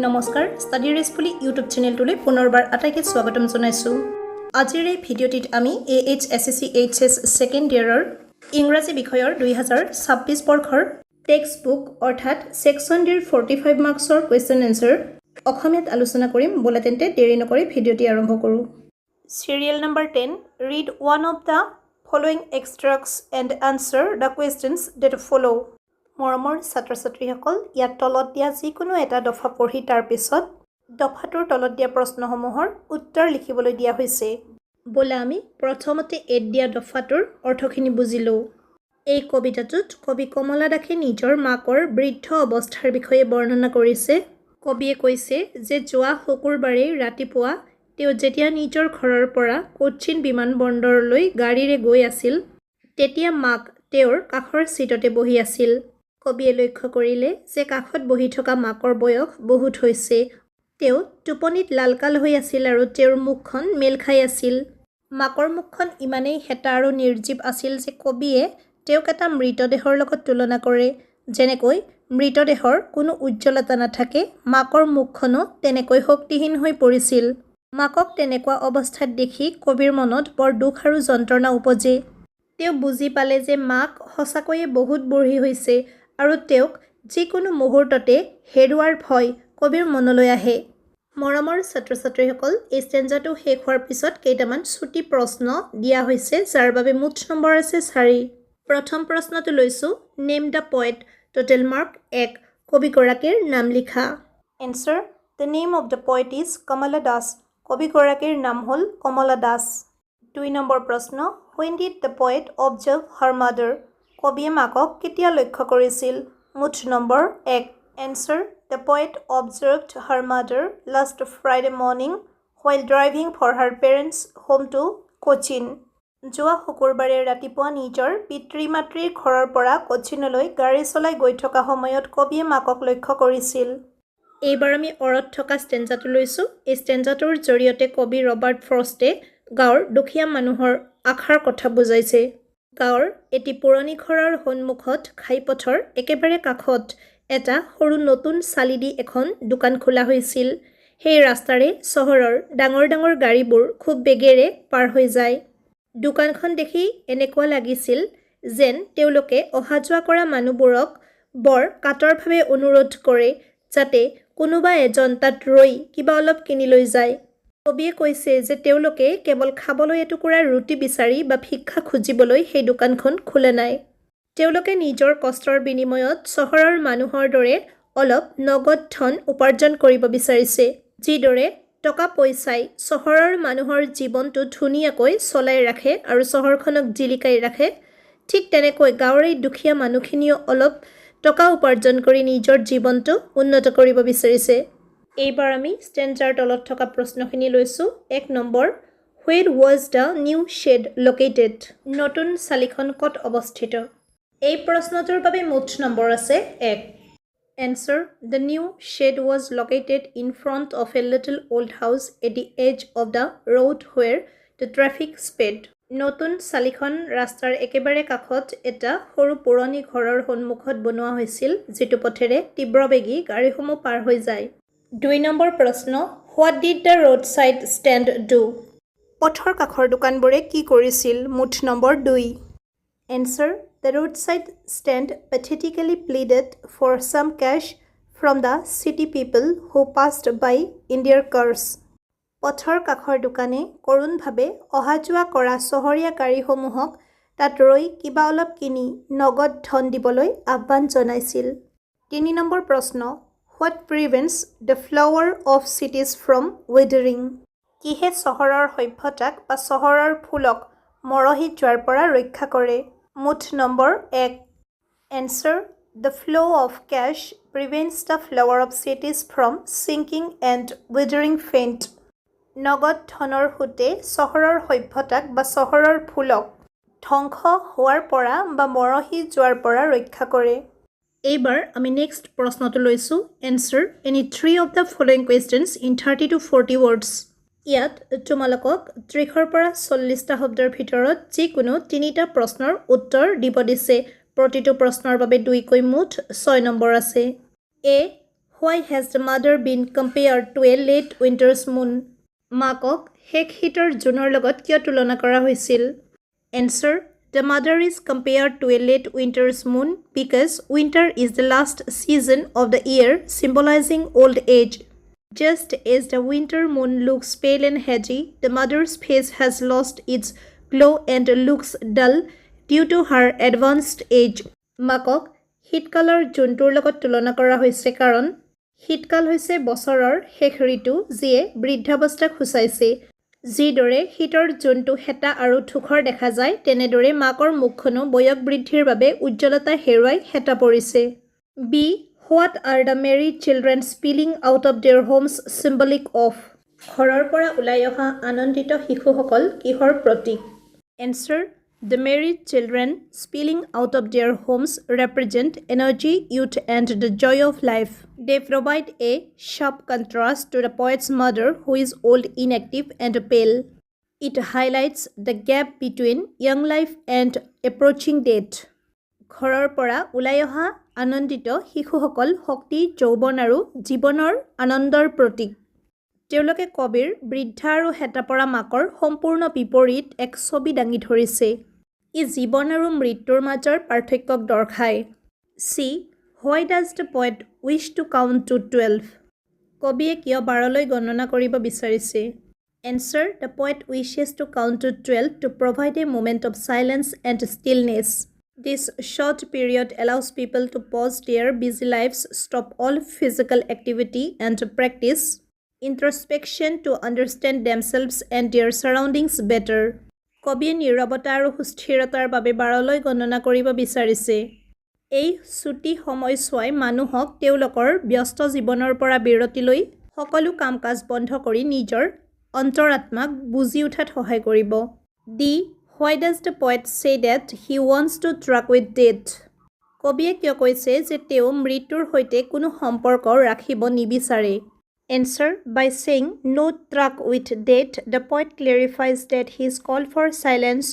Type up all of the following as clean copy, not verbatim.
নমস্কাৰ study ৰেষ্টফুলি YouTube চেনেলটোলৈ পুনৰবাৰ আটাইকে স্বাগতম জনাইছো। আজিৰ এই ভিডিঅ'টিত আমি AHSEC HS সেকেন্ড ইয়াৰৰ ইংৰাজী বিষয়ৰ 2026 বৰ্ষৰ টেক্সট বুক অৰ্থাৎ সেকশন ডিৰ 45 মাৰ্কছৰ কোৱেশ্চন এনসাৰ অসমীয়াত আলোচনা কৰিম। বলা তেন্তে দেৰি নকৰি ভিডিঅ'টি আৰম্ভ কৰো। Serial number 10 read one of the following extracts and answer the questions that follow. মৰমৰ ছাত্ৰ-ছাত্ৰীসকল ইয়াত তলত দিয়া যিকোনো এটা দফা পঢ়ি তাৰ পিছত দফাটোৰ তলত দিয়া প্ৰশ্নসমূহৰ উত্তৰ লিখিবলৈ দিয়া হৈছে। বলা আমি প্ৰথমতে এড দিয়া দফাটোৰ অৰ্থখিনি বুজিলো। এই কবিতাটোত কবি কমলা দাসে নিজৰ মাকৰ বৃদ্ধ অৱস্থাৰ বিষয়ে বৰ্ণনা কৰিছে। কবিয়ে কৈছে যে যোৱা শুকুৰবাৰে ৰাতিপুৱা তেওঁ যেতিয়া নিজৰ ঘৰৰ পৰা কোচিন বিমানবন্দৰলৈ গাড়ীৰে গৈ আছিল তেতিয়া মাক তেওঁৰ কাষৰ সিটতে বহি আছিল। কবিয়ে লক্ষ্য কৰিলে যে কাষত বহি থকা মাকৰ বয়স বহুত হৈছে। তেওঁ টোপনিত লালকাল হৈ আছিল আৰু তেওঁৰ মুখখন মেল খাই আছিল। মাকৰ মুখখন ইমানেই হেতা আৰু নিৰ্জীৱ আছিল যে কবিয়ে তেওঁক এটা মৃতদেহৰ লগত তুলনা কৰে। যেনেকৈ মৃতদেহৰ কোনো উজ্জ্বলতা নাথাকে, মাকৰ মুখখনো তেনেকৈ শক্তিহীন হৈ পৰিছিল। মাকক তেনেকুৱা অৱস্থাত দেখি কবিৰ মনত বৰ দুখ আৰু যন্ত্ৰণা উপজে। তেওঁ বুজি পালে যে মাক সঁচাকৈয়ে বহুত বুঢ়ী হৈছে আৰু তেওঁক যিকোনো মুহূৰ্ততে হেৰুৱাৰ ভয় কবিৰ মনলৈ আহে। মৰমৰ ছাত্ৰ-ছাত্ৰীসকল এই ষ্টেঞ্জাটো শেষ হোৱাৰ পিছত কেইটামান ছুটি প্ৰশ্ন দিয়া হৈছে যাৰ বাবে মুঠ নম্বৰ আছে 4। প্ৰথম প্ৰশ্নটো লৈছো name the poet. Total mark 1। কবিগৰাকীৰ নাম লিখা। Answer the name of the poet is Kamala Das. কবিগৰাকীৰ নাম হ'ল কমলা দাস। 2 নম্বৰ প্ৰশ্ন when did the poet observe her mother? কবিয়ে মাকক কেতিয়া লক্ষ্য কৰিছিল? মুঠ number 1। Answer the poet observed her mother last Friday morning while driving for her parents home to Cochin. যোৱা শুকুৰবাৰে ৰাতিপুৱা নিজৰ পিতৃ-মাতৃৰ ঘৰৰ পৰা কোচিনলৈ গাড়ী চলাই গৈ থকা সময়ত কবিয়ে মাকক লক্ষ্য কৰিছিল। এইবাৰ আমি অৰত থকা ষ্টেঞ্জাটো লৈছো। এই ষ্টেঞ্জাটোৰ জৰিয়তে কবি ৰবাৰ্ট ফ্ৰষ্টে গাঁৱৰ দুখীয়া মানুহৰ আশাৰ কথা বুজাইছে। গাঁৱৰ এটি পুৰণি ঘৰৰ সন্মুখত ঘাইপথৰ একেবাৰে কাষত এটা সৰু নতুন চালি দি এখন দোকান খোলা হৈছিল। সেই ৰাস্তাৰে চহৰৰ ডাঙৰ ডাঙৰ গাড়ীবোৰ খুব বেগেৰে পাৰ হৈ যায়। দোকানখন দেখি এনেকুৱা লাগিছিল যেন তেওঁলোকে অহা যোৱা কৰা মানুহবোৰক বৰ কাতৰভাৱে অনুৰোধ কৰে যাতে কোনোবা এজন তাত ৰৈ কিবা অলপ কিনি লৈ যায়। কবিয়ে কৈছে যে তেওঁলোকে কেৱল খাবলৈ এটুকুৰা ৰুটি বিচাৰি বা ভিক্ষা খুজিবলৈ সেই দোকানখন খোলা নাই। তেওঁলোকে নিজৰ কষ্টৰ বিনিময়ত চহৰৰ মানুহৰ দৰে অলপ নগদ ধন উপাৰ্জন কৰিব বিচাৰিছে। যিদৰে টকা পইচাই চহৰৰ মানুহৰ জীৱনটো ধুনীয়াকৈ চলাই ৰাখে আৰু চহৰখনক জিলিকাই ৰাখে, ঠিক তেনেকৈ গাঁৱৰ এই দুখীয়া মানুহখিনিও অলপ টকা উপাৰ্জন কৰি নিজৰ জীৱনটো উন্নত কৰিব বিচাৰিছে। এইবাৰ আমি ষ্টেঞ্জাৰ তলত থকা প্ৰশ্নখিনি লৈছো। 1 number Where was the new shed located? নতুন চালিখন ক'ত অৱস্থিত? এই প্ৰশ্নটোৰ বাবে মুঠ নম্বৰ আছে 1। Answer the new shed was located in front of a little old house at the edge of the road where the traffic sped. নতুন চালিখন ৰাস্তাৰ একেবাৰে কাষত এটা সৰু পুৰণি ঘৰৰ সন্মুখত বনোৱা হৈছিল যিটো পথেৰে তীব্ৰবেগী গাড়ীসমূহ পাৰ হৈ যায়। 2 নম্বৰ প্ৰশ্ন What did the roadside stand do? পথৰ কাষৰ দোকানবোৰে কি কৰিছিল? মুঠ number 2। Answer the roadside stand pathetically pleaded for some cash from the city people who passed by in their cars. পথৰ কাষৰ দোকানে কৰোণভাৱে অহা যোৱা কৰা চহৰীয়া গাড়ীসমূহক তাত ৰৈ কিবা অলপ কিনি নগদ ধন দিবলৈ আহ্বান জনাইছিল। 3 নম্বৰ প্ৰশ্ন What prevents the flower of cities from withering? কিহে চহৰৰ সভ্যতাক বা চহৰৰ ফুলক মৰহি যোৱাৰ পৰা ৰক্ষা কৰে? মুঠ number 1। Answer the flow of cash prevents the flower of cities from sinking and withering faint. নগদ ধনৰ সূতে চহৰৰ সভ্যতাক বা চহৰৰ ফুলক ধ্বংস হোৱাৰ পৰা বা মৰহি যোৱাৰ পৰা ৰক্ষা কৰে। এইবাৰ আমি নেক্সট প্ৰশ্নটো লৈছো। Answer any 3 of the following questions in 30 to 40 words. ইয়াত তোমালোকক 30 পৰা 40টা শব্দৰ ভিতৰত যিকোনো 3টা প্ৰশ্নৰ উত্তৰ দিব দিছে। প্ৰতিটো প্ৰশ্নৰ বাবে 2কৈ মুঠ 6 নম্বৰ আছে। A Why has the mother been compared to a late winter's moon? মাকক শেষ শীতৰ জোনৰ লগত কিয় তুলনা কৰা হৈছিল? Answer: The mother is compared to a late winter's moon because winter is the last season of the year, symbolizing old age. Just as the winter moon looks pale and hazy, the mother's face has lost its glow and looks dull due to her advanced age. মাকক শীতকালৰ জোনটোৰ লগত তুলনা কৰা হৈছে কাৰণ শীতকাল হৈছে বছৰৰ শেষ ঋতু যিয়ে বৃদ্ধাৱস্থাক সূচাইছে। যিদৰে শীতৰ জোনটো হেতা আৰু থুখৰ দেখা যায় তেনেদৰে মাকৰ মুখখনো বয়স বৃদ্ধিৰ বাবে উজ্জ্বলতা হেৰুৱাই হেতা পৰিছে। B. What are the married children spilling out of their homes symbolic of? ঘৰৰ পৰা ওলাই অহা আনন্দিত শিশুসকল কিহৰ প্ৰতীক? Answer: The married children spilling out of their homes represent energy, youth, and the joy of life. They provide a sharp contrast to the poet's mother, who is old, inactive, and pale. It highlights the gap between young life and approaching death. ঘৰৰ পৰা ওলাই অহা আনন্দিত শিশুসকল শক্তি, যৌৱন আৰু জীৱনৰ আনন্দৰ প্ৰতীক। তেওঁলোকে কবিৰ বৃদ্ধা আৰু হেতা পৰা মাকৰ সম্পূৰ্ণ বিপৰীত এক ছবি দাঙি ধৰিছে। ই জীৱন আৰু মৃত্যুৰ মাজৰ পাৰ্থক্যক দৰ্শায়। C. Why does the poet wish to count to 12? কবিয়ে কিয় 12লৈ গণনা কৰিব বিচাৰিছে? Answer: The poet wishes to count to 12 to provide a moment of silence and stillness. This short period allows people to pause their busy lives, stop all physical activity, and practice introspection to understand themselves and their surroundings better. কবিয়ে নীৰৱতা আৰু সুস্থিৰতাৰ বাবে 12লৈ গণনা কৰিব বিচাৰিছে। এই ছুটি সময়ছোৱাই মানুহক তেওঁলোকৰ ব্যস্ত জীৱনৰ পৰা বিৰতি লৈ সকলো কাম কাজ বন্ধ কৰি নিজৰ অন্তৰাত্মাক বুজি উঠাত সহায় কৰিব। D. Why does the poet say that he wants to truck with death? কবিয়ে কিয় কৈছে যে তেওঁ মৃত্যুৰ সৈতে কোনো সম্পৰ্ক ৰাখিব নিবিচাৰে? Answer: By saying no truck with death, the poet clarifies that his call for silence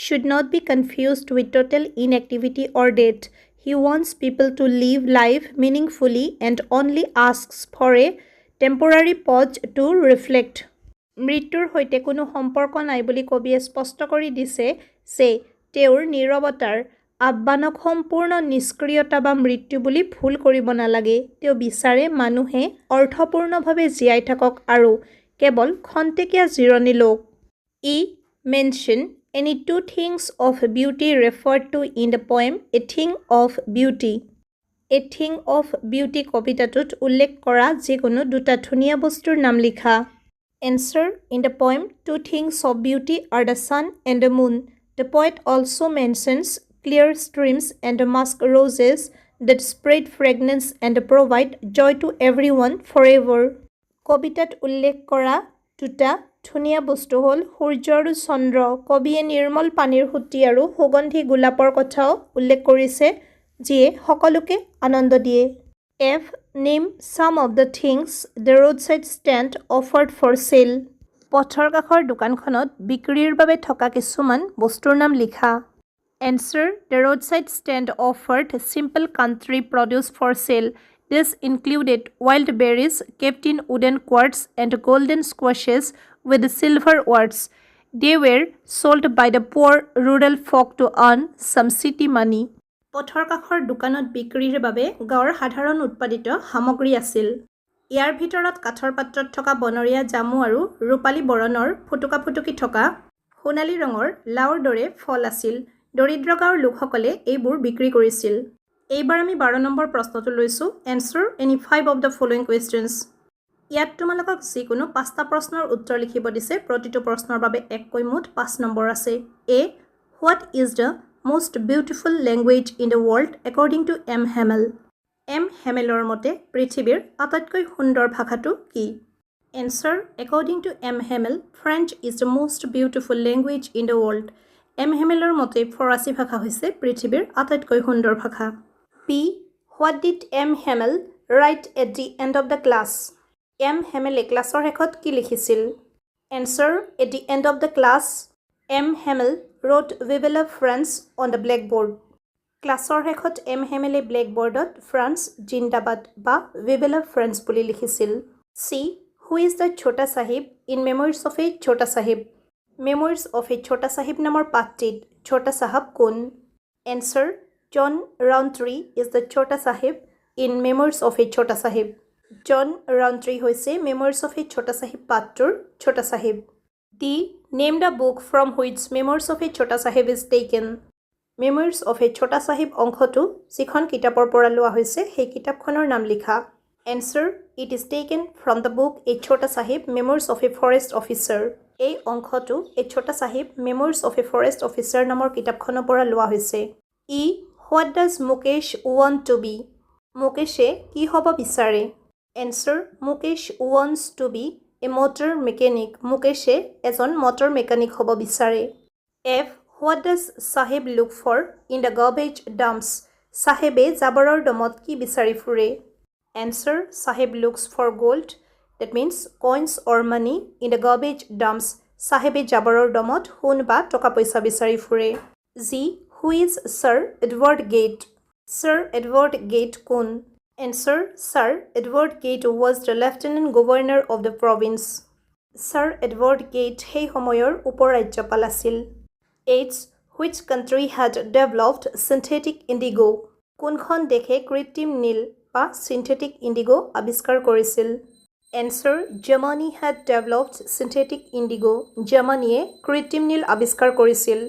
should not be confused with total inactivity or death. He wants people to live life meaningfully and only asks for a temporary pause to reflect. মৃত্যুৰ সৈতে কোনো সম্পৰ্ক নাই বুলি কবিয়ে স্পষ্ট কৰি দিছে যে তেওঁৰ নীৰৱতাৰ আহ্বানক সম্পূৰ্ণ নিষ্ক্ৰিয়তা বা মৃত্যু বুলি ভুল কৰিব নালাগে। তেওঁ বিচাৰে মানুহে অৰ্থপূৰ্ণভাৱে জীয়াই থাকক আৰু কেৱল খন্তেকীয়া জিৰণি লওক। ই mention any two things of beauty referred to in the poem A Thing of Beauty. A Thing of Beauty কবিতাটোত উল্লেখ কৰা যিকোনো দুটা ধুনীয়া বস্তুৰ নাম লিখা। Answer: In the poem, two things of beauty are the sun and the moon. The poet also mentions clear streams and musk roses that spread fragrance and provide joy to everyone forever. কবিতাত উল্লেখ কৰা দুটা ধুনীয়া বস্তু হ'ল সূৰ্য আৰু চন্দ্ৰ। কবিয়ে নিৰ্মল পানীৰ সুঁতি আৰু সুগন্ধি গোলাপৰ কথাও উল্লেখ কৰিছে যিয়ে সকলোকে আনন্দ দিয়ে। F. Name some of the things the roadside stand offered for sale. পথৰ কাষৰ দোকানখনত বিক্ৰীৰ বাবে থকা কিছুমান বস্তুৰ নাম লিখা। Answer: The roadside stand offered simple country produce for sale. This included wild berries kept in wooden quarts and golden squashes with silver words. They were sold by the poor rural folk to earn some city money. পথৰ কাষৰ দোকানত বিক্ৰীৰ বাবে গাঁৱৰ সাধাৰণ উৎপাদিত সামগ্ৰী আছিল। ইয়াৰ ভিতৰত কাঠৰ পাত্ৰত থকা বনৰীয়া জামু আৰু ৰূপালী বৰণৰ ফুটুকা ফুটুকি থকা সোণালী ৰঙৰ লাওৰ দৰে ফল আছিল। দৰিদ্ৰ গাঁৱৰ লোকসকলে এইবোৰ বিক্ৰী কৰিছিল। এইবাৰ আমি 12 নম্বৰ প্ৰশ্নটো লৈছোঁ। Answer any 5 of the following questions. ইয়াত তোমালোকক যিকোনো 5টা প্ৰশ্নৰ উত্তৰ লিখিব দিছে। প্ৰতিটো প্ৰশ্নৰ বাবে এককৈ মুঠ 5 নম্বৰ আছে। A. What is the most beautiful language in the world according to M. Hamel? M. Hamelৰ মতে পৃথিৱীৰ আটাইতকৈ সুন্দৰ ভাষাটো কি? Answer: According to M. Hamel, French is the most beautiful language in the world. M. Hamelৰ মতে ফৰাচী ভাষা হৈছে পৃথিৱীৰ আটাইতকৈ সুন্দৰ ভাষা। P. What did M. Hamel write at the end of the class? M. Hamel ক্লাছৰ শেষত কি লিখিছিল? Answer: At the end of the class, M. Hamel wrote "We will have friends" on the blackboard. ক্লাছৰ শেষত M হেমেলে ব্লেকবোৰ্ডত France জিন্দাবাদ বা ভিভেলা France বুলি লিখিছিল। চি হু ইজ দ্য ছোটা Sahib in memories of a Chhota Sahib. Memories of a Chhota Sahib নামৰ পাঠটিত ছোটা চাহাব কোন? এনচাৰ জন ৰাউণ্ট্ৰি ইজ দ্য ছোটা Sahib in memories of a Chhota Sahib. জন ৰাউণ্ট্ৰি হৈছে memories of a Chhota Sahib পাঠটোৰ Chhota Sahib. D name the book from which memories of a Chhota Sahib is taken. Memories of a Chhota Sahib অংশটো যিখন কিতাপৰ পৰা লোৱা হৈছে সেই কিতাপখনৰ নাম লিখা। Answer it is taken from the book a Chhota Sahib memories of a forest officer. এই অংশটো a Chhota Sahib memories of a forest officer নামৰ কিতাপখনৰ পৰা লোৱা হৈছে। E what does Mukesh want to be. মুকেশে কি হ'ব বিচাৰে? Answer Mukesh wants to be a motor mechanic. মুকেশে এজন মটৰ মেকানিক হ'ব বিচাৰে। F what does Saheb look for in the garbage dumps. চাহেবে জাবৰৰ দমত কি বিচাৰি ফুৰে? Answer Saheb looks for gold that means coins or money in the garbage dumps. চাহেবে জাবৰৰ দমত সোণ বা টকা পইচা বিচাৰি ফুৰে। G who is sir Edward Gait. Sir Edward Gait কোন? Answer sir Edward Gait was the lieutenant governor of the province. Sir Edward Gait সেই সময়ৰ উপ ৰাজ্যপাল আছিল। H which country had developed synthetic indigo. কোনখন দেশে কৃত্ৰিম নীল বা চিন্থেটিক ইণ্ডিগো আৱিষ্কাৰ কৰিছিল? Answer Germany had developed synthetic indigo. জাৰ্মানীয়ে কৃত্ৰিম নীল আৱিষ্কাৰ কৰিছিল।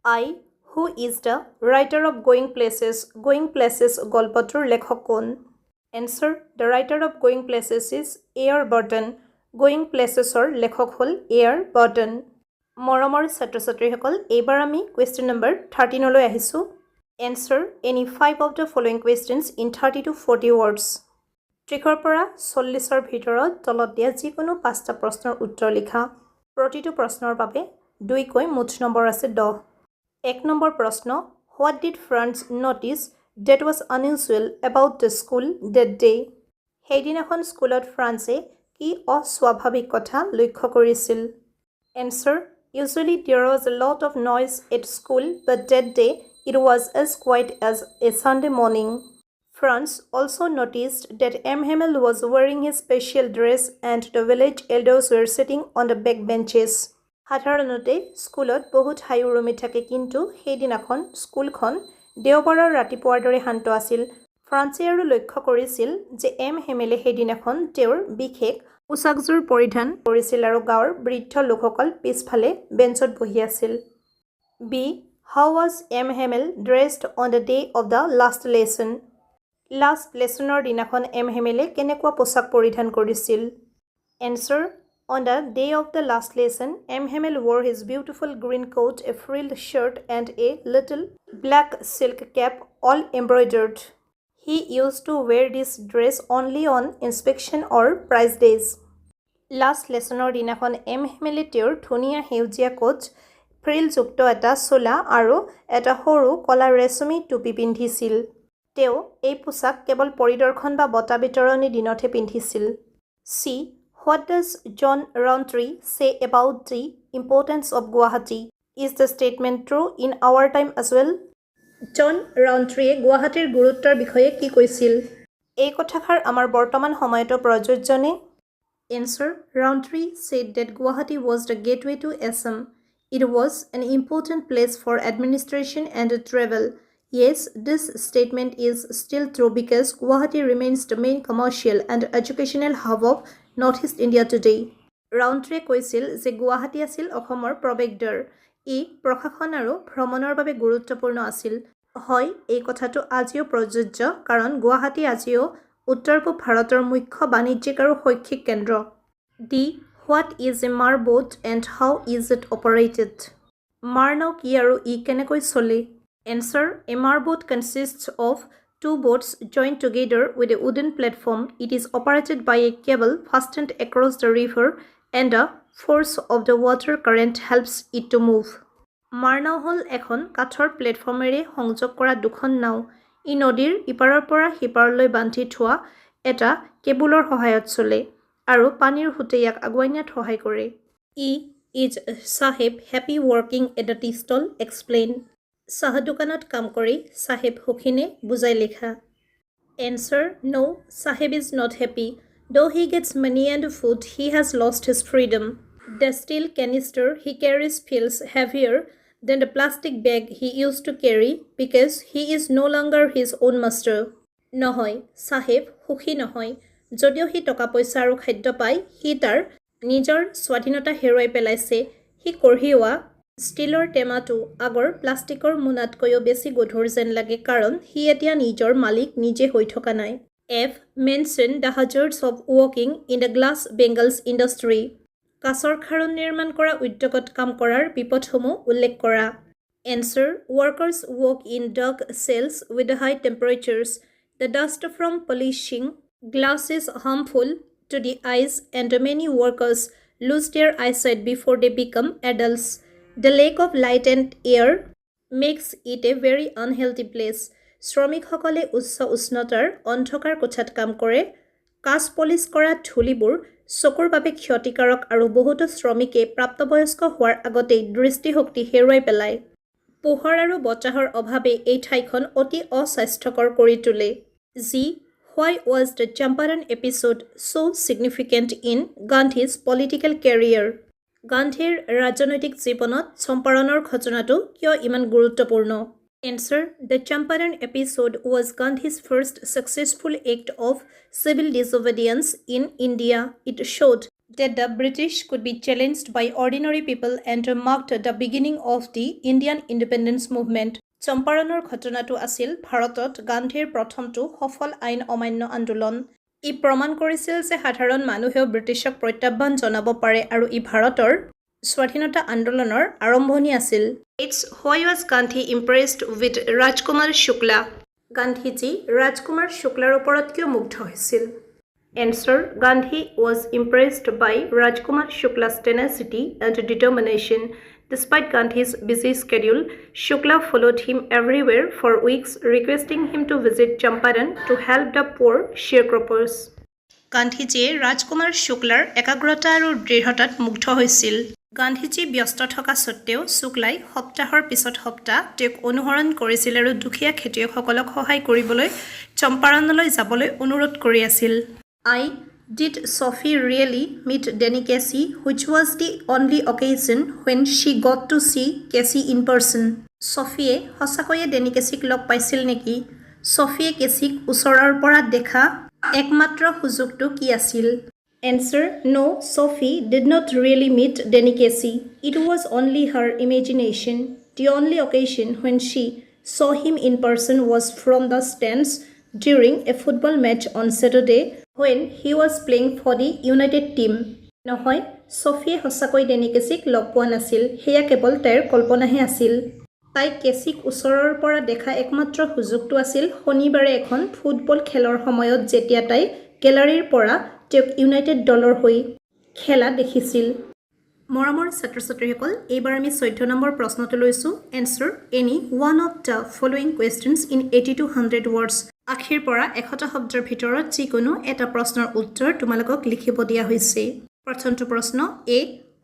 I who is the writer of going places. Going places গল্পটোৰ লেখক কোন? Answer the writer of going places is A R Barton. Going প্লেচেছৰ লেখক হ'ল এয়াৰ বাৰ্টন। মৰমৰ ছাত্ৰ ছাত্ৰীসকল, এইবাৰ আমি কুৱেশ্যন নম্বৰ 13লৈ আহিছোঁ। Answer any 5 of the following questions in 30 to 40 words. 30 পৰা 40ৰ ভিতৰত তলত দিয়া যিকোনো 5টা প্ৰশ্নৰ উত্তৰ লিখা। প্ৰতিটো প্ৰশ্নৰ বাবে 2কৈ মুঠ নম্বৰ আছে 10। 1 নম্বৰ প্ৰশ্ন what did France notice that was unusual about the school that day. সেইদিনাখন স্কুলত ফ্ৰান্সে কি অস্বাভাৱিক কথা লক্ষ্য কৰিছিল? Answer usually there was a lot of noise at school but that day it was as quiet as a Sunday morning. France also noticed that M. Hamel was wearing his special dress and the village elders were sitting on the back benches. সাধাৰণতে স্কুলত বহুত হাই উৰুমি থাকে, কিন্তু সেইদিনাখন স্কুলখন দেওবাৰৰ ৰাতিপুৱাৰ দৰে শান্ত আছিল। ফ্ৰান্সে আৰু লক্ষ্য কৰিছিল যে এম হেমেলে সেইদিনাখন তেওঁৰ বিশেষ পোচাকযোৰ পৰিধান কৰিছিল আৰু গাঁৱৰ বৃদ্ধ লোকসকল পিছফালে বেঞ্চত বহি আছিল। B how was M Hamel dressed on the day of the last lesson. Last লেচনৰ দিনাখন এম হেমেলে কেনেকুৱা পোচাক পৰিধান কৰিছিল? Answer on the day of the last lesson M Hamel wore his beautiful green coat, a frilled shirt and a little black silk cap all embroidered. He used to wear this dress only on inspection or prize days. Last লেচনৰ দিনাখন M হেমেলে তেওঁৰ ধুনীয়া সেউজীয়া coat, ফ্ৰিলযুক্ত এটা চোলা আৰু এটা সৰু কলা ৰেচমী টুপি পিন্ধিছিল। তেওঁ এই পোচাক কেৱল পৰিদৰ্শন বা বঁটা বিতৰণি দিনতহে পিন্ধিছিল। C what does John Rountree say about the importance of Guwahati. Is the statement true in our time as well. John ৰাউণ্ট্ৰিয়ে গুৱাহাটীৰ গুৰুত্বৰ বিষয়ে কি কৈছিল? এই কথাষাৰ আমাৰ বৰ্তমান সময়তো প্ৰযোজ্যনে? Answer Rountree said that Guwahati was the gateway to Assam. It was an important place for administration and travel. Yes, this statement is still true because Guwahati remains the main commercial and educational hub of Northeast India today. ৰাউণ্ট্ৰিয়ে কৈছিল যে গুৱাহাটী আছিল অসমৰ প্ৰৱেশদ্বাৰ। ই প্ৰশাসন আৰু ভ্ৰমণৰ বাবে গুৰুত্বপূৰ্ণ আছিল। হয়, এই কথাটো আজিও প্ৰযোজ্য, কাৰণ গুৱাহাটী আজিও উত্তৰ পূব ভাৰতৰ মুখ্য বাণিজ্যিক আৰু শৈক্ষিক কেন্দ্ৰ। ডি হোৱাট ইজ এ মাৰ boat and how is it operated. মাৰ নাও কি আৰু ই কেনেকৈ চলে? এনচাৰ এ মাৰ boat কনচিষ্টছ of 2 boats joined together with a wooden platform. It is operated by a cable fastened across the river and the force of the water current helps it to move. মাৰ নাও হ'ল এখন কাঠৰ প্লেটফৰ্মেৰে সংযোগ কৰা দুখন নাও। ই নদীৰ ইপাৰৰ পৰা সিপাৰলৈ বান্ধি থোৱা এটা কেবুলৰ সহায়ত চলে আৰু পানীৰ সোঁতে ইয়াক আগুৱাই নিয়াত সহায় কৰে। E is Saheb happy working at the tea stall explain. চাহ দোকানত কাম কৰি চাহেব সুখীনে বুজাই লিখা Answer No, Sahib is not happy. Though he gets money and food, he has lost his freedom. The steel canister he carries feels heavier than the plastic bag he used to carry because he is no longer his own master. Nohoy, Sahib, সুখী নহয় যদিও হি টকা পইচা আৰু খাদ্য পায় হি তাৰ নিজৰ স্বাধীনতা হেৰুৱাই পেলাইছে হি কঢ়িওৱা ষ্টিলৰ টেমাটো আগৰ প্লাষ্টিকৰ মোনাতকৈও বেছি গধুৰ যেন লাগে কাৰণ হি এতিয়া নিজৰ মালিক নিজে হৈ থকা নাই F. Mention the hazards of working in the glass bangles industry. কাঁচৰ খাৰুণ নিৰ্মাণ কৰা উদ্যোগত কাম কৰাৰ বিপদসমূহ উল্লেখ কৰা Answer. Workers work in dark cells with high temperatures. The dust from polishing glass is harmful to the eyes and many workers lose their eyesight before they become adults. The lack of light and air makes it a very unhealthy place. শ্ৰমিকসকলে উচ্চ উষ্ণতাৰ অন্ধকাৰ কোঠাত কাম কৰে কাঁচ polish কৰা ধূলিবোৰ চকুৰ বাবে ক্ষতিকাৰক আৰু বহুতো শ্ৰমিকে প্ৰাপ্তবয়স্ক হোৱাৰ আগতেই দৃষ্টিশক্তি হেৰুৱাই পেলায় পোহৰ আৰু বতাহৰ অভাৱে এই ঠাইখন অতি অস্বাস্থ্যকৰ কৰি তোলে যি Why was the Champaran episode so significant in Gandhi's political career? গান্ধীৰ ৰাজনৈতিক জীৱনত চম্পাৰণৰ ঘটনাটো কিয় ইমান গুৰুত্বপূৰ্ণ Answer. The Champaran episode was Gandhi's first successful act of civil disobedience in India. It showed that the British could be challenged by ordinary people and marked the beginning of the Indian independence movement. চম্পাৰণৰ ঘটনাটো আছিল ভাৰতত গান্ধীৰ প্ৰথমটো সফল আইন অমান্য আন্দোলন ই প্ৰমাণ কৰিছিল যে সাধাৰণ মানুহেও ব্ৰিটিছক প্ৰত্যাহ্বান জনাব পাৰে আৰু ই ভাৰতৰ স্বাধীনতা আন্দোলনৰ আৰম্ভণি আছিল It's why was Gandhi impressed with Rajkumar Shukla? Gandhiji ৰাজকুমাৰ শুক্লাৰ ওপৰত কিয় মুগ্ধ হৈছিল Answer. Gandhi was impressed by Rajkumar Shukla's tenacity and determination. Despite Gandhi's busy schedule, Shukla followed him everywhere for weeks, requesting him to visit Champaran to help the poor sharecroppers. গান্ধীজীয়ে ৰাজকুমাৰ শুক্লাৰ একাগ্ৰতা আৰু দৃঢ়তাত মুগ্ধ হৈছিল গান্ধীজী ব্যস্ত থকা সত্ত্বেও শুক্লাই সপ্তাহৰ পিছত সপ্তাহ তেওঁক অনুসৰণ কৰিছিল আৰু দুখীয়া খেতিয়কসকলক সহায় কৰিবলৈ চম্পাৰণলৈ যাবলৈ অনুৰোধ কৰি আছিল Did Sophie really meet Danny Casey, which was the only occasion when she got to see Casey in person? Sophie সঁচাকৈয়ে ডেনি কেছিক লগ পাইছিল নেকি Sophie কেছিক ওচৰৰ পৰা দেখা একমাত্ৰ সুযোগটো কি আছিল Answer. No, Sophie did not really meet Danny Casey. It was only her imagination. The only occasion when she saw him in person was from the stands during a football match on Saturday when he was playing for the United team. নহয় Sophie সঁচাকৈ Denny কেছিক লগ পোৱা নাছিল হেয়া কেৱল তাইৰ কল্পনাহে আছিল তাই কেছিক ওচৰৰ পৰা দেখা একমাত্ৰ সুযোগটো আছিল শনিবাৰে এখন ফুটবল খেলৰ সময়ত যেতিয়া তাই গেলাৰীৰ পৰা তেওঁক ইউনাইটেড দলৰ হৈ খেলা দেখিছিল মৰমৰ ছাত্ৰ-ছাত্ৰীসকল এইবাৰ আমি 14 নম্বৰ প্ৰশ্নটো লৈছো Answer any one of the following questions in 80 to 100 words আখিৰ পৰা 100 শব্দৰ ভিতৰত যিকোনো এটা প্ৰশ্নৰ উত্তৰ তোমালোকক লিখিব দিয়া হৈছে প্ৰথমটো প্ৰশ্ন A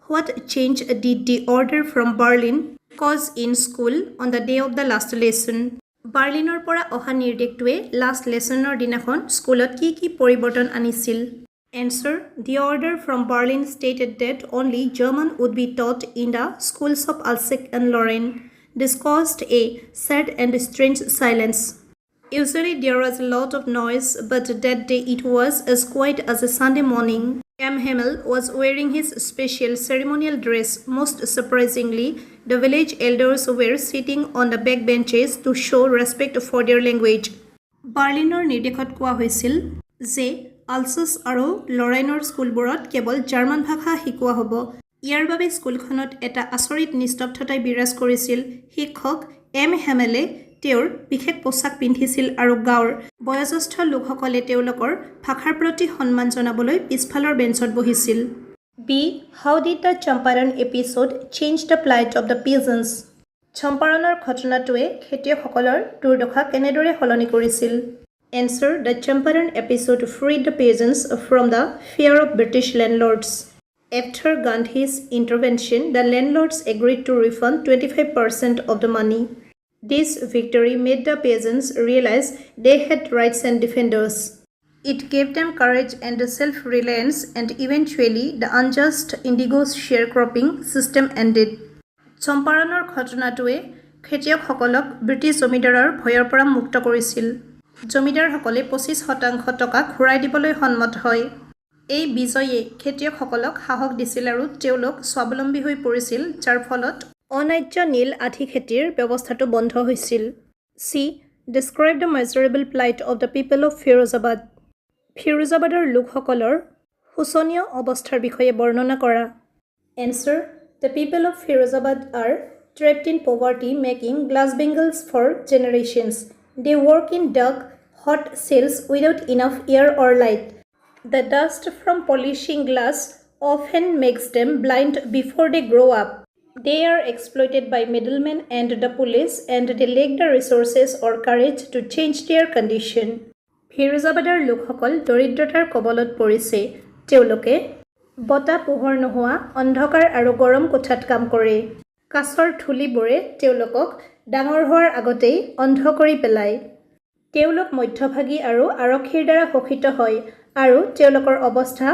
What change did the order from Berlin cause in school on the day of the last lesson বাৰ্লিনৰ পৰা অহা নিৰ্দেশটোৱে লাষ্ট লেছনৰ দিনাখন স্কুলত কি পৰিৱৰ্তন আনিছিল Answer. The order from Berlin stated that only German would be taught in the schools of AHSEC and Lorraine. This caused a sad and strange silence. Usually there was a lot of noise, but that day it was as quiet as a Sunday morning. M. Hamel was wearing his special ceremonial dress. Most surprisingly, the village elders were sitting on the back benches to show respect for their language. Berliner নিৰ্দেশত কোৱা হৈছিল যে আলছাছ আৰু লৰাইনৰ স্কুলবোৰত কেৱল German ভাষা শিকোৱা হ'ব ইয়াৰ বাবে স্কুলখনত এটা আচৰিত নিস্তব্ধতাই বিৰাজ কৰিছিল শিক্ষক এম হেমেলে তেওঁৰ বিশেষ পোছাক পিন্ধিছিল আৰু গাঁৱৰ বয়োজ্যেষ্ঠ লোকসকলে তেওঁলোকৰ ভাষাৰ প্ৰতি সন্মান জনাবলৈ পিছফালৰ বেঞ্চত বহিছিল B. How did the Champaran episode change the plight of the peasants? চম্পাৰণৰ ঘটনাটোৱে খেতিয়কসকলৰ দুৰ্দশা কেনেদৰে সলনি কৰিছিল Answer. The Champaran episode freed the peasants from the fear of British landlords. After Gandhi's intervention, the landlords agreed to refund 25% of the money. This victory made the peasants realize they had rights and defenders. It gave them courage and self-reliance, and eventually the unjust indigo sharecropping system ended. চম্পাৰণৰ ঘটনাটোৱে খেতিয়কসকলক British জমিদাৰৰ ভয়ৰ পৰা মুক্ত কৰিছিল। জমিদাৰসকলে 25% টকা ঘূৰাই দিবলৈ সন্মত হয়। এই বিজয়ে খেতিয়কসকলক সাহস দিছিল আৰু তেওঁলোক স্বাৱলম্বী হৈ পৰিছিল, যাৰ ফলত অনাৰ্য নীল আধি খেতিৰ ব্যৱস্থাটো বন্ধ হৈছিল। C. Describe the miserable plight of the people of Firozabad. ফিৰোজাবাদৰ লোকসকলৰ শোচনীয় অৱস্থাৰ বিষয়ে বৰ্ণনা কৰা। Answer. The people of Firozabad are trapped in poverty, making glass bangles for generations. They work in dark, hot cells without enough air or light. The dust from polishing glass often makes them blind before they grow up. They are exploited by middlemen and the police, and they lack the resources or courage to change their condition. ফিৰোজাবাদৰ লোকসকল দৰিদ্ৰতাৰ কবলত পৰিছে। তেওঁলোকে বতাহ পোহৰ নোহোৱা অন্ধকাৰ আৰু গৰম কোঠাত কাম কৰে। কাছৰ ধূলিবোৰে তেওঁলোকক ডাঙৰ হোৱাৰ আগতেই অন্ধ কৰি পেলায়। তেওঁলোক মধ্যভাগী আৰু আৰক্ষীৰ দ্বাৰা শোষিত হয়, আৰু তেওঁলোকৰ অৱস্থা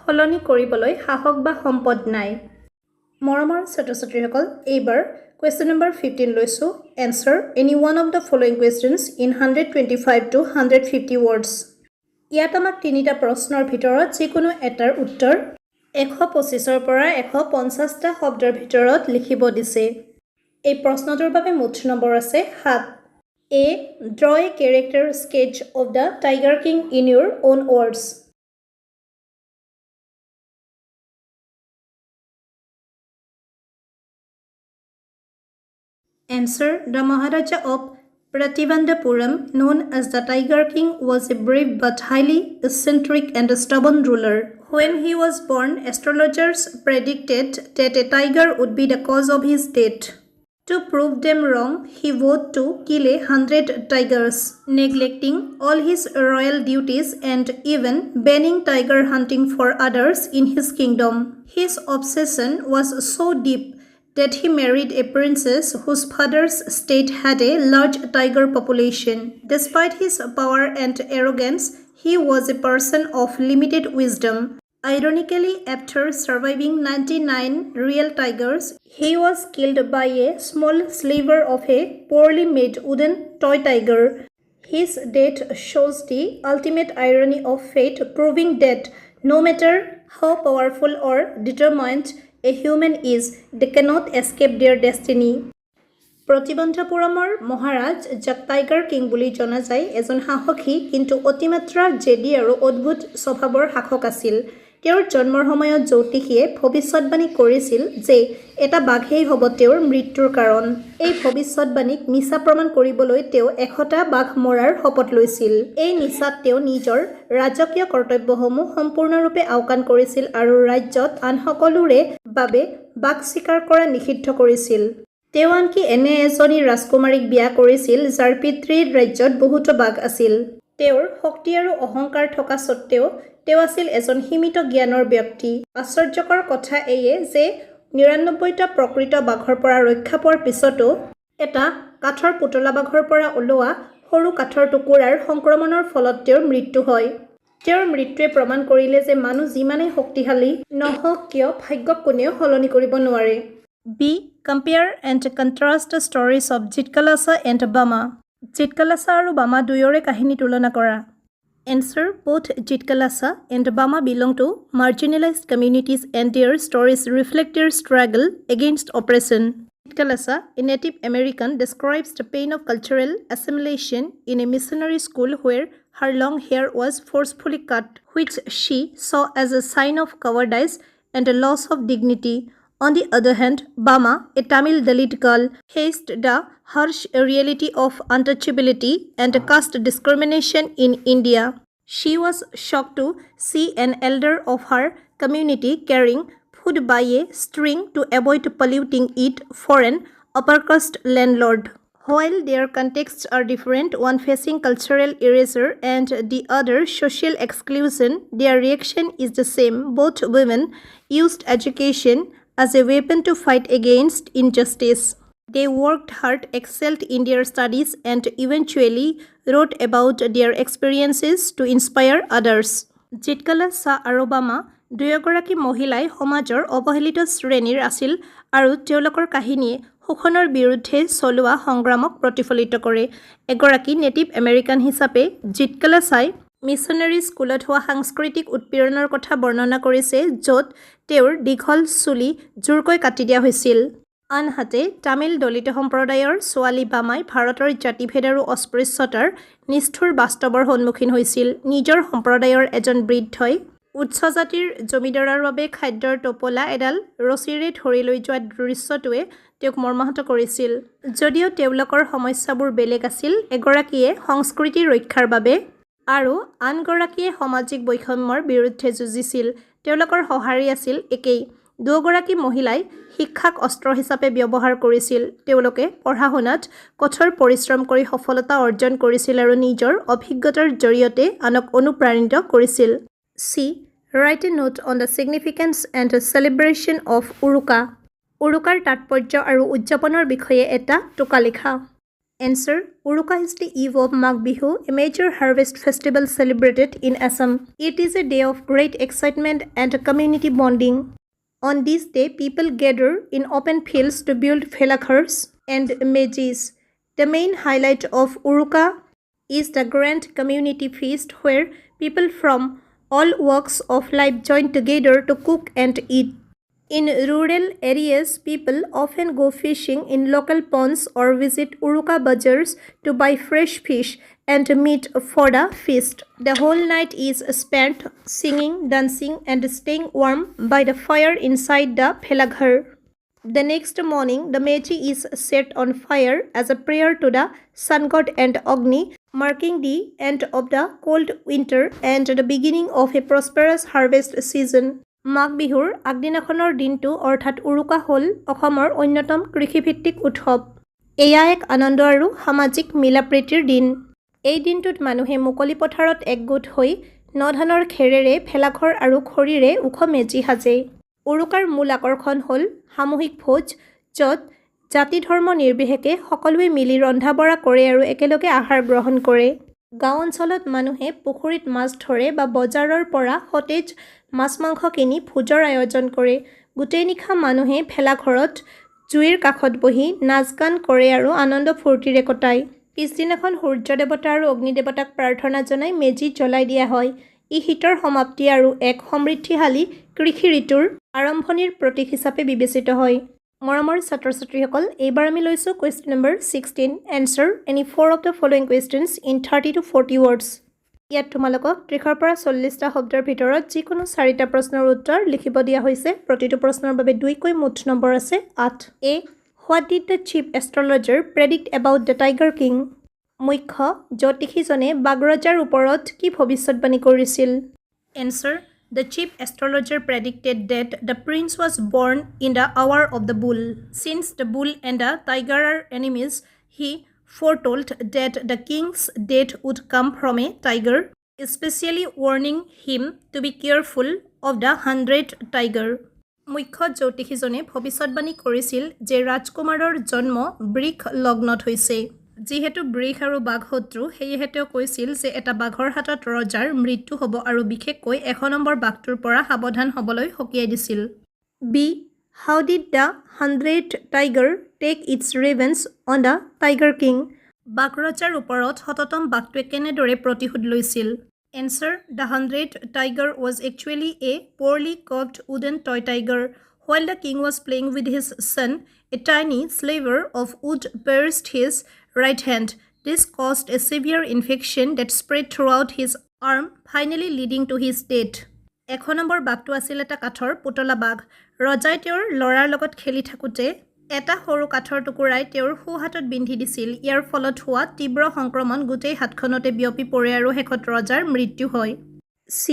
সলনি কৰিবলৈ সাহস বা সম্পদ নাই। মৰমৰ ছাত্ৰ-ছাত্ৰীসকল, এইবাৰ কুৱেশ্যন নম্বৰ 15 লৈছোঁ। Answer any one of the following questions in 125 to 150 words. ইয়াত আমাক তিনিটা প্ৰশ্নৰ ভিতৰত যিকোনো এটাৰ উত্তৰ 125 পৰা 150টা শব্দৰ ভিতৰত লিখিব দিছে। এই প্ৰশ্নটোৰ বাবে মুঠ নম্বৰ আছে 7। A. Draw a character sketch of the Tiger King in your own words. Answer. The Maharaja of Prathivandapuram, known as the Tiger King, was a brave but highly eccentric and stubborn ruler. When he was born, astrologers predicted that a tiger would be the cause of his death. To prove them wrong, he vowed to kill 100 tigers, neglecting all his royal duties and even banning tiger hunting for others in his kingdom. His obsession was so deep that he married a princess whose father's state had a large tiger population. Despite his power and arrogance, he was a person of limited wisdom. Ironically, after surviving 99 real tigers, he was killed by a small sliver of a poorly made wooden toy tiger. His death shows the ultimate irony of fate, proving that no matter how powerful or determined a human is, they cannot escape their destiny. প্ৰতিবন্ধপুৰমৰ মহাৰাজ, যাক tiger king বুলি জনা যায়, এজন সাহসী কিন্তু অতিমাত্ৰা জেদী আৰু অদ্ভুত স্বভাৱৰ শাসক আছিল। তেওঁৰ জন্মৰ সময়ত জ্যোতিষীয়ে ভৱিষ্যতবাণী কৰিছিল যে এটা বাঘেই হ'ব তেওঁৰ মৃত্যুৰ কাৰণ। এই ভৱিষ্যতবাণীক মিছা প্ৰমাণ কৰিবলৈ তেওঁ 100টা বাঘ মৰাৰ শপত লৈছিল। এই নিচাত তেওঁ নিজৰ ৰাজকীয় কৰ্তব্যসমূহ সম্পূৰ্ণৰূপে আওকাণ কৰিছিল আৰু ৰাজ্যত আন সকলোৰে বাবে বাঘ চিকাৰ কৰা নিষিদ্ধ কৰিছিল। তেওঁ আনকি এনে এজনী ৰাজকুমাৰীক বিয়া কৰিছিল যাৰ পিতৃৰ ৰাজ্যত বহুতো বাঘ আছিল। তেওঁৰ শক্তি আৰু অহংকাৰ থকা স্বত্বেও তেওঁ আছিল এজন সীমিত জ্ঞানৰ ব্যক্তি। আশ্চৰ্যকৰ কথা এয়ে যে 99টা প্ৰকৃত বাঘৰ পৰা ৰক্ষা পোৱাৰ পিছতো এটা কাঠৰ পুতলা বাঘৰ পৰা ওলোৱা সৰু কাঠৰ টুকুৰাৰ সংক্ৰমণৰ ফলত তেওঁৰ মৃত্যু হয়। তেওঁৰ মৃত্যুৱে প্ৰমাণ কৰিলে যে মানুহ যিমানেই শক্তিশালী নহওক কিয়, ভাগ্যক কোনেও সলনি কৰিব নোৱাৰে। B. Compare and contrast the stories of Jitkalasa and Bama. Jitkalasa আৰু বামা দুয়োৰে কাহিনী তুলনা কৰা। Answer. Both Jitkalasa and Bama belong to marginalized communities, and their stories reflect their struggle against oppression. Jitkalasa, a Native American, describes the pain of cultural assimilation in a missionary school where her long hair was forcefully cut, which she saw as a sign of cowardice and a loss of dignity. On the other hand, Bama, a Tamil Dalit girl, faced the harsh reality of untouchability and caste discrimination in India. She was shocked to see an elder of her community carrying food by a string to avoid polluting it for an upper caste landlord. While their contexts are different, one facing cultural erasure and the other social exclusion, their reaction is the same. Both women used education as a weapon to fight against injustice. They worked hard, excelled in their studies, and eventually wrote about their experiences to inspire others. জিতকালা চাহ আৰু বামা দুয়োগৰাকী মহিলাই সমাজৰ অৱহেলিত শ্ৰেণীৰ আছিল আৰু তেওঁলোকৰ কাহিনীয়ে শোষণৰ বিৰুদ্ধে চলোৱা সংগ্ৰামক প্ৰতিফলিত কৰে। এগৰাকী নেটিভ আমেৰিকান হিচাপে জিতকালা চাই মিছনেৰী স্কুলত হোৱা সাংস্কৃতিক উৎপীড়নৰ কথা বৰ্ণনা কৰিছে, য'ত তেওঁৰ দীঘল চুলি জোৰকৈ কাটি দিয়া হৈছিল। আনহাতে তামিল দলিত সম্প্ৰদায়ৰ ছোৱালী বামাই ভাৰতৰ জাতিভেদ আৰু অস্পৃশ্যতাৰ নিষ্ঠুৰ বাস্তৱৰ সন্মুখীন হৈছিল। নিজৰ সম্প্ৰদায়ৰ এজন বৃদ্ধই উচ্চ জাতিৰ জমিদাৰৰ বাবে খাদ্যৰ টোপোলা এডাল ৰছীৰে ধৰি লৈ যোৱা দৃশ্যটোৱে তেওঁক মৰ্মাহত কৰিছিল। যদিও তেওঁলোকৰ সমস্যাবোৰ বেলেগ আছিল, এগৰাকীয়ে সংস্কৃতি ৰক্ষাৰ বাবে আৰু আনগৰাকীয়ে সামাজিক বৈষম্যৰ বিৰুদ্ধে যুঁজিছিল। তেওঁলোকৰ সঁহাৰি আছিল একেই। দুয়োগৰাকী মহিলাই শিক্ষাক অস্ত্ৰ হিচাপে ব্যৱহাৰ কৰিছিল। তেওঁলোকে পঢ়া-শুনাত কঠোৰ পৰিশ্ৰম কৰি সফলতা অৰ্জন কৰিছিল আৰু নিজৰ অভিজ্ঞতাৰ জৰিয়তে আনক অনুপ্ৰাণিত কৰিছিল। C. Write a note on the significance and celebration of Uruka. উৰুকাৰ তাৎপৰ্য আৰু উদযাপনৰ বিষয়ে এটা টোকা লিখা। Answer. Uruka is the eve of Magh Bihu, a major harvest festival celebrated in Assam. It is a day of great excitement and community bonding. On this day, people gather in open fields to build phylacteries and mejis. The main highlight of Uruka is the grand community feast where people from all walks of life join together to cook and eat. In rural areas, people often go fishing in local ponds or visit Uruka bazaars to buy fresh fish and meat for the feast. The whole night is spent singing, dancing, and staying warm by the fire inside the phylacter. The next morning, the meji is set on fire as a prayer to the sun god and Agni, marking the end of the cold winter and the beginning of a prosperous harvest season. মাঘ বিহুৰ আগদিনাখনৰ দিনটো অৰ্থাৎ উৰুকা হ'ল অসমৰ অন্যতম কৃষিভিত্তিক উৎসৱ। এয়া এক আনন্দ আৰু সামাজিক মিলাপ্ৰীতিৰ দিন। এই দিনটোত মানুহে মুকলি পথাৰত একগোট হৈ ন-ধানৰ খেৰেৰে ভেলাঘৰ আৰু খৰিৰে ওখ মেজি সাজে। উৰুকাৰ মূল আকৰ্ষণ হ'ল সামূহিক ভোজ, য'ত জাতি ধৰ্ম নিৰ্বিশেষে সকলোৱে মিলি ৰন্ধা-বঢ়া কৰে আৰু একেলগে আহাৰ গ্ৰহণ কৰে। গাঁও অঞ্চলত মানুহে পুখুৰীত মাছ ধৰে বা বজাৰৰ পৰা সতেজ মাছ-মাংস কিনি ভোজৰ আয়োজন কৰে। গোটেই নিশা মানুহে ভেলাঘৰত জুইৰ কাষত বহি নাচ-গান কৰে আৰু আনন্দ ফূৰ্তিৰে কটায়। পিছদিনাখন সূৰ্য দেৱতা আৰু অগ্নি দেৱতাক প্ৰাৰ্থনা জনাই মেজি জ্বলাই দিয়া হয়। ই শীতৰ সমাপ্তি আৰু এক সমৃদ্ধিশালী কৃষি ঋতুৰ আৰম্ভণিৰ প্ৰতীক হিচাপে বিবেচিত হয়। মৰমৰ ছাত্ৰ-ছাত্ৰীসকল, এইবাৰ আমি লৈছোঁ question number 16. Answer any 4 of the following questions in 30 to 40 words. ইয়াত তোমালোকক 30 পৰা 40টা শব্দৰ ভিতৰত যিকোনো 4টা প্ৰশ্নৰ উত্তৰ লিখিব দিয়া হৈছে। প্ৰতিটো প্ৰশ্নৰ বাবে 2কৈ মুঠ নম্বৰ আছে 8. A. What did the chief astrologer predict about the Tiger King? মুখ্য জ্যোতিষীজনে বাঘৰজাৰ ওপৰত কি ভৱিষ্যতবাণী কৰিছিল? Answer. The chief astrologer predicted that the prince was born in the hour of the bull. Since the bull and the tiger are enemies, he foretold that the king's death would come from a tiger, especially warning him to be careful of the 100 tiger. মুখ্য জ্যোতিষীজনে ভৱিষ্যতবাণী কৰিছিল যে ৰাজকুমাৰৰ জন্ম বৃষ লগ্নত হৈছে। যিহেতু বৃষ আৰু বাঘ শত্ৰু, সেয়েহে তেওঁ কৈছিল যে এটা বাঘৰ হাতত ৰজাৰ মৃত্যু হ'ব আৰু বিশেষকৈ 1 নম্বৰ বাঘটোৰ পৰা সাৱধান হ'বলৈ সকীয়াই দিছিল। B. How did the 100 tiger take its revenge on the Tiger King? বাঘৰজাৰ ওপৰত শততম বাঘটোৱে কেনেদৰে প্ৰতিশোধ লৈছিল? Answer. The 100 tiger was actually a poorly cooked wooden toy tiger. While the king was playing with his son, a tiny sliver of wood pierced his right hand. This caused a severe infection that spread throughout his arm, finally leading to his death. 1 number বাঘটো আছিল এটা কাঠৰ পুতলা বাঘ। ৰজাই তেওঁৰ ল'ৰাৰ লগত খেলি থাকোঁতে এটা সৰু কাঠৰ টুকুৰাই তেওঁৰ সোঁ হাতত বিন্ধি দিছিল। ইয়াৰ ফলত হোৱা তীব্ৰ সংক্ৰমণ গোটেই হাতখনতে বিয়পি পৰে আৰু শেষত ৰজাৰ মৃত্যু হয়। C.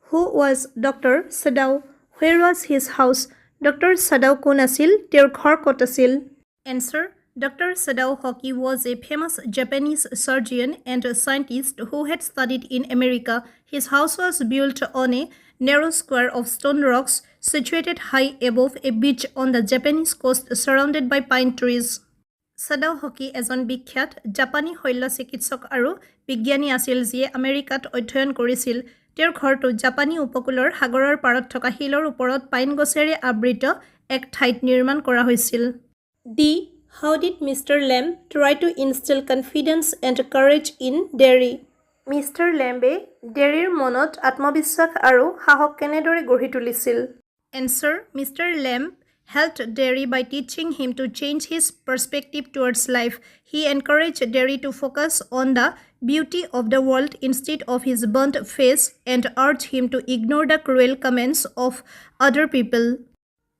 Who was Dr. Sadao? Where was his house? Dr. Sadao কোন আছিল? তেওঁৰ ঘৰ ক'ত আছিল? Answer. Dr. Sadao Hoki was a famous Japanese surgeon and a scientist who had studied in America. His house was built on a narrow square of stone rocks situated high above a beach on the Japanese coast surrounded by pine trees. সাদাওহকি এজন বিখ্যাত জাপানী শল্য চিকিৎসক আৰু বিজ্ঞানী আছিল যিয়ে আমেৰিকাত অধ্যয়ন কৰিছিল তেওঁৰ ঘৰটো জাপানী উপকূলৰ সাগৰৰ পাৰত থকা শিলৰ ওপৰত পাইন গছেৰে আবৃত এক ঠাইত নিৰ্মাণ কৰা হৈছিল How did Mr. Lamb try to instill confidence and courage in Derry? Mr. Lambe Derryৰ মনত আত্মবিশ্বাস আৰু সাহস কেনেদৰে গঢ়ি তুলিছিল Answer Mr. Lamb helped Derry by teaching him to change his perspective towards life. He encouraged Derry to focus on the beauty of the world instead of his burnt face and urged him to ignore the cruel comments of other people.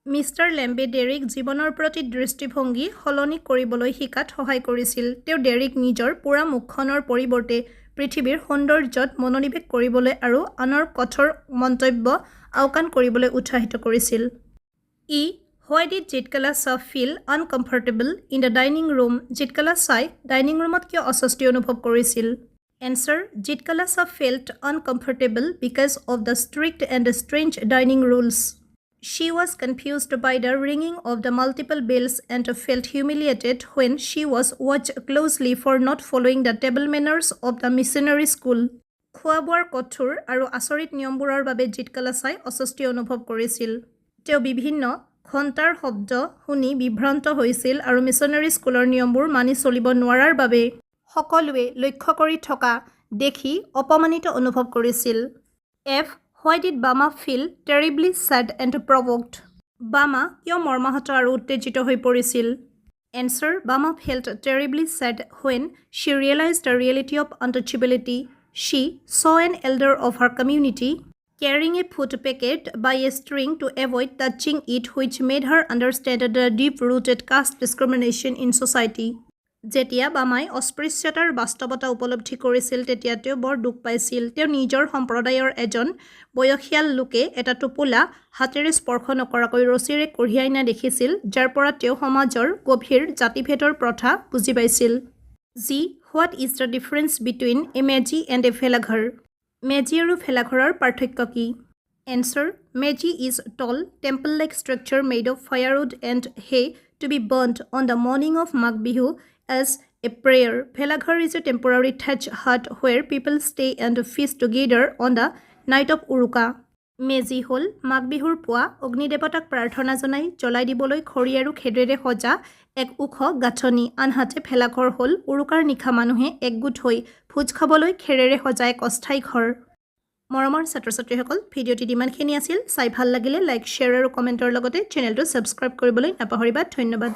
Mr. Lambe Derryক জীৱনৰ প্ৰতি দৃষ্টিভংগী সলনি কৰিবলৈ শিকাত সহায় কৰিছিল তেওঁ Derrick নিজৰ পুৰা মুখখনৰ পৰিৱৰ্তে পৃথিৱীৰ সৌন্দৰ্যত মনোনিৱেশ কৰিবলৈ আৰু আনৰ কঠোৰ মন্তব্য আওকাণ কৰিবলৈ উৎসাহিত কৰিছিল Why did Jitkala Shah feel uncomfortable in the dining room? Jitkala Shah dining roomত কিয় অস্বস্তি অনুভৱ কৰিছিল Answer Jitkala Shah felt uncomfortable because of the strict and strange dining rules. She was confused by the ringing of the multiple bells and felt humiliated when she was watched closely for not following the table manners of the missionary school. খোৱা-বোৱাৰ কঠোৰ আৰু আচৰিত নিয়মবোৰৰ বাবে জিতকালা চাই অস্বস্তি অনুভৱ কৰিছিল তেওঁ বিভিন্ন ঘণ্টাৰ শব্দ শুনি বিভ্ৰান্ত হৈছিল আৰু মিছনাৰী স্কুলৰ নিয়মবোৰ মানি চলিব নোৱাৰাৰ বাবে সকলোৱে লক্ষ্য কৰি থকা দেখি অপমানিত অনুভৱ কৰিছিল Why did Bama feel terribly sad and provoked? Bama কিয় মৰ্মাহত আৰু উত্তেজিত হৈ পৰিছিল Answer Bama felt terribly sad when she realized the reality of untouchability. She saw an elder of her community carrying a food packet by a string to avoid touching it, which made her understand the deep-rooted caste discrimination in society. যেতিয়া বামাই অস্পৃশ্যতাৰ বাস্তৱতা উপলব্ধি কৰিছিল তেতিয়া তেওঁ বৰ দুখ পাইছিল তেওঁ নিজৰ সম্প্ৰদায়ৰ এজন বয়সীয়াল লোকে এটা টোপোলা হাতেৰে স্পৰ্শ নকৰাকৈ ৰছীৰে কঢ়িয়াই না দেখিছিল যাৰ পৰা তেওঁ সমাজৰ গভীৰ জাতিভেদৰ প্ৰথা বুজি পাইছিল What is the difference between a meji and a ফেলাঘৰ মেজি আৰু ফেলাঘৰৰ পাৰ্থক্য কি Answer Meji is tall temple-like structure made of firewood and hay to be burnt on the morning of Magh Bihu as a prayer. Phelaghar is a temporary thatched hut where people stay and feast together on the night of Uruka. Meji hol Magh Bihur পুৱা অগ্নিদেৱতাক প্ৰাৰ্থনা জনাই জ্বলাই দিবলৈ খৰি আৰু খেৰেৰে সজা এক ওখ গাঁথনি আনহাতে ফেলাঘৰ হল উৰুকাৰ নিশা মানুহে একগোট হৈ ভোজ খাবলৈ খেৰেৰে সজা এক অস্থায়ী ঘৰ মৰমৰ ছাত্ৰ-ছাত্ৰীসকল ভিডিঅ'টি ইমানখিনি আছিল চাই ভাল লাগিলে লাইক শ্বেয়াৰ আৰু কমেণ্টৰ লগতে চেনেলটো ছাবস্ক্ৰাইব কৰিবলৈ নাপাহৰিবা ধন্যবাদ